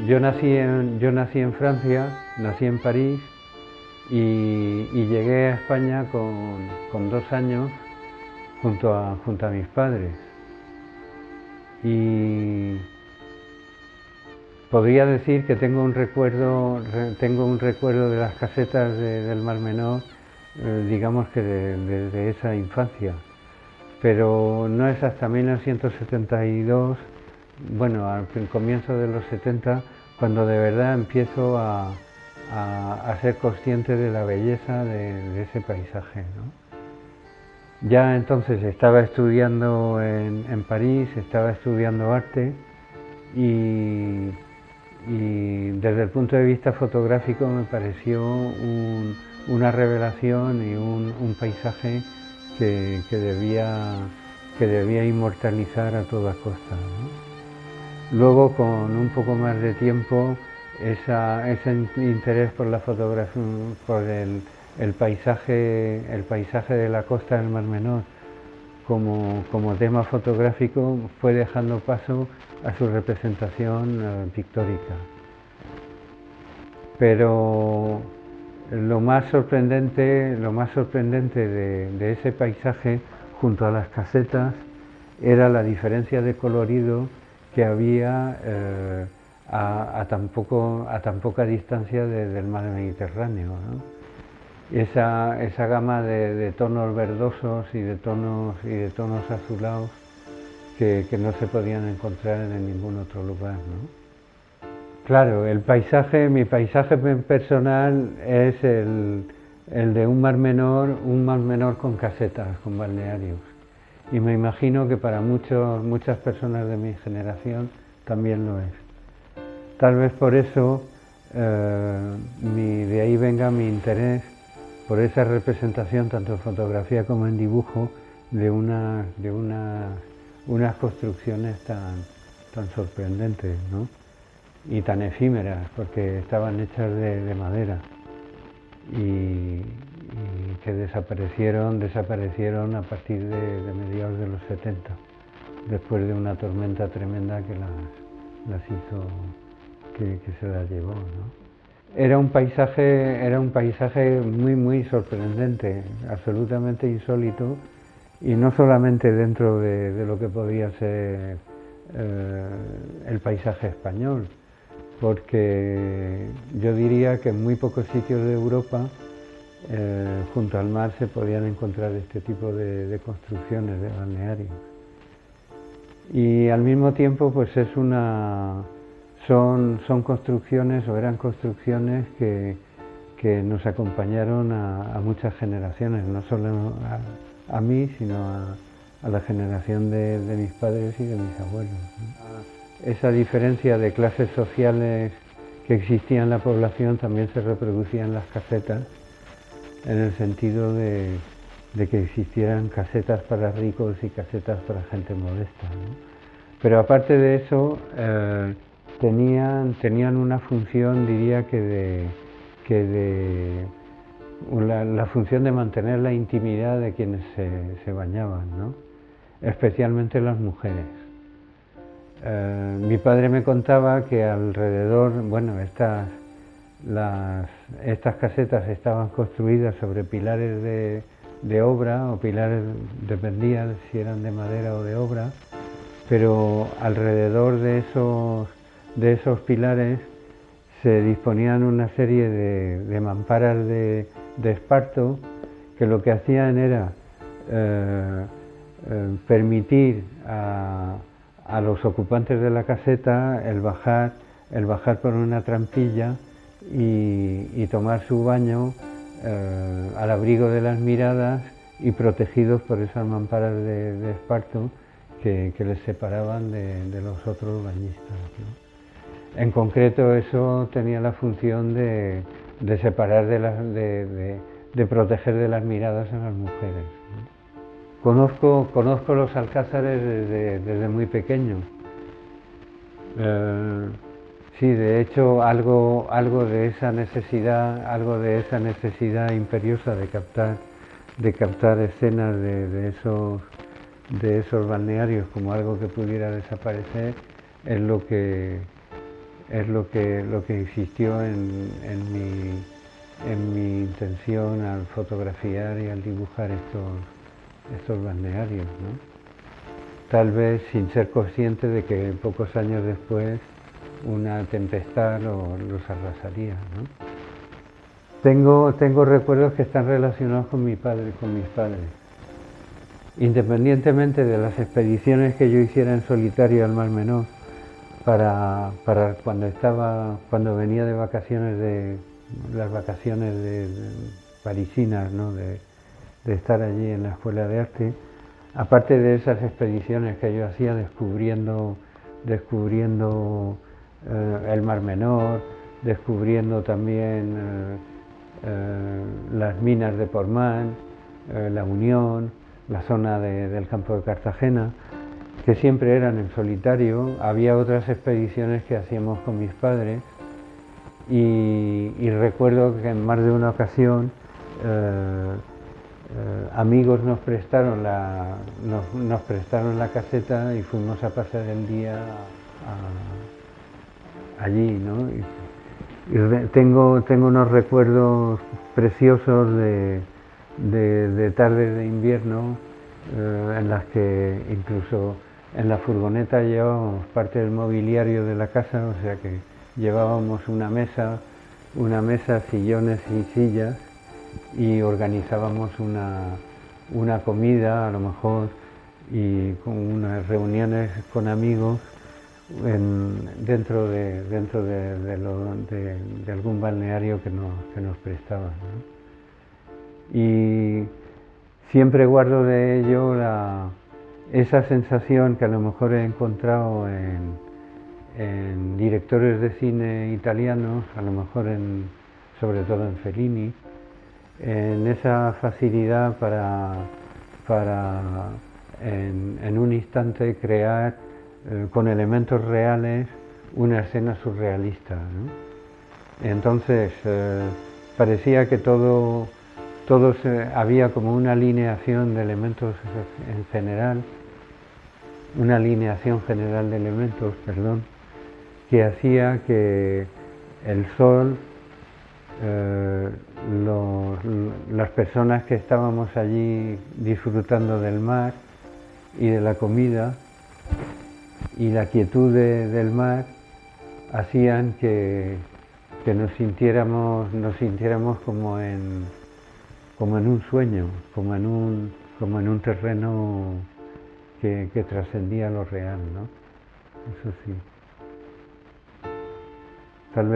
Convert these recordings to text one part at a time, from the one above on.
yo nací en Francia, nací en París y llegué a España con 2 años junto a mis padres. Y podría decir que tengo un recuerdo de las casetas del Mar Menor, digamos que de esa infancia, pero no es hasta 1972, bueno, al comienzo de los 70, cuando de verdad empiezo a ser consciente de la belleza de ese paisaje, ¿no? Ya entonces estaba estudiando en París, estaba estudiando arte y, y desde el punto de vista fotográfico me pareció una revelación y un paisaje que debía inmortalizar a toda costa, ¿no? Luego, con un poco más de tiempo, ese interés por la fotografía, por el paisaje de la costa del Mar Menor como tema fotográfico fue dejando paso a su representación pictórica. Pero lo más sorprendente de ese paisaje junto a las casetas era la diferencia de colorido que había a tan poca distancia del mar Mediterráneo, ¿no? Esa gama de tonos verdosos y de tonos azulados que no se podían encontrar en ningún otro lugar, ¿no? Claro, mi paisaje personal es el de un mar menor con casetas, con balnearios. Y me imagino que para muchas personas de mi generación también lo es. Tal vez por eso de ahí venga mi interés por esa representación, tanto en fotografía como en dibujo, de unas construcciones tan sorprendentes, ¿no? Y tan efímeras, porque estaban hechas de madera y que desaparecieron a partir de mediados de los 70, después de una tormenta tremenda que las hizo, que se las llevó, ¿no? Era un paisaje muy sorprendente, absolutamente insólito, y no solamente dentro de lo que podía ser el paisaje español, porque yo diría que en muy pocos sitios de Europa junto al mar se podían encontrar este tipo de construcciones de balnearios. Y al mismo tiempo pues son construcciones o eran construcciones que nos acompañaron a muchas generaciones, no solo a mí, sino a la generación de mis padres y de mis abuelos, ¿no? Esa diferencia de clases sociales que existía en la población también se reproducía en las casetas, en el sentido de que existieran casetas para ricos y casetas para gente modesta, ¿no? Pero aparte de eso, tenían una función, diría la función de mantener la intimidad de quienes se bañaban, ¿no? Especialmente las mujeres. Mi padre me contaba que alrededor, bueno, estas casetas estaban construidas sobre pilares de obra, o pilares, dependía si eran de madera o de obra, pero alrededor de esos pilares se disponían una serie de mamparas de esparto que lo que hacían era permitir a los ocupantes de la caseta el bajar por una trampilla y tomar su baño al abrigo de las miradas y protegidos por esas mamparas de esparto que les separaban de los otros bañistas, ¿no? En concreto eso tenía la función de separar, de proteger de las miradas a las mujeres, ¿no? Conozco los alcázares desde muy pequeño. Sí, de hecho algo de esa necesidad imperiosa de captar escenas de esos balnearios como algo que pudiera desaparecer es lo que es lo que existió en mi intención al fotografiar y al dibujar estos balnearios, ¿no? Tal vez sin ser consciente de que pocos años después una tempestad los arrasaría, ¿no? Tengo recuerdos que están relacionados con mi padre, con mis padres. Independientemente de las expediciones que yo hiciera en solitario al Mar Menor, para cuando venía de vacaciones, de las vacaciones de parisinas, ¿no? de estar allí en la Escuela de Arte, aparte de esas expediciones que yo hacía descubriendo el Mar Menor, descubriendo también las minas de Portmán, la Unión, la zona del campo de Cartagena, que siempre eran en solitario. Había otras expediciones que hacíamos con mis padres y recuerdo que en más de una ocasión amigos nos prestaron la caseta y fuimos a pasar el día allí, ¿no? Tengo unos recuerdos preciosos de tardes de invierno en las que incluso en la furgoneta llevábamos parte del mobiliario de la casa, o sea que llevábamos una mesa, sillones y sillas, y organizábamos una comida a lo mejor y con unas reuniones con amigos dentro de algún balneario que nos prestaban, ¿no? Y siempre guardo de ello esa sensación que a lo mejor he encontrado en directores de cine italianos, a lo mejor sobre todo en Fellini, en esa facilidad para en un instante crear con elementos reales una escena surrealista, ¿no? Entonces parecía que había como una alineación de elementos en general, una alineación general de elementos, perdón, que hacía que el sol, las personas que estábamos allí disfrutando del mar y de la comida y la quietud del mar hacían que nos sintiéramos como en un sueño, como en un terreno que trascendía lo real, ¿no? Eso sí. Tal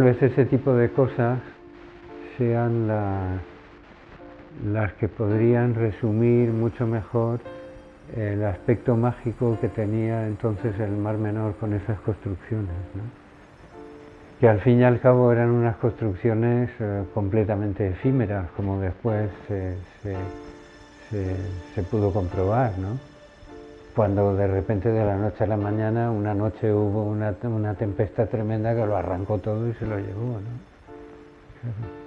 vez ese tipo de cosas sean las que podrían resumir mucho mejor el aspecto mágico que tenía entonces el Mar Menor con esas construcciones, ¿no? Que al fin y al cabo eran unas construcciones completamente efímeras, como después se pudo comprobar, ¿no? Cuando de repente de la noche a la mañana, una noche hubo una tempestad tremenda que lo arrancó todo y se lo llevó, ¿no? Claro.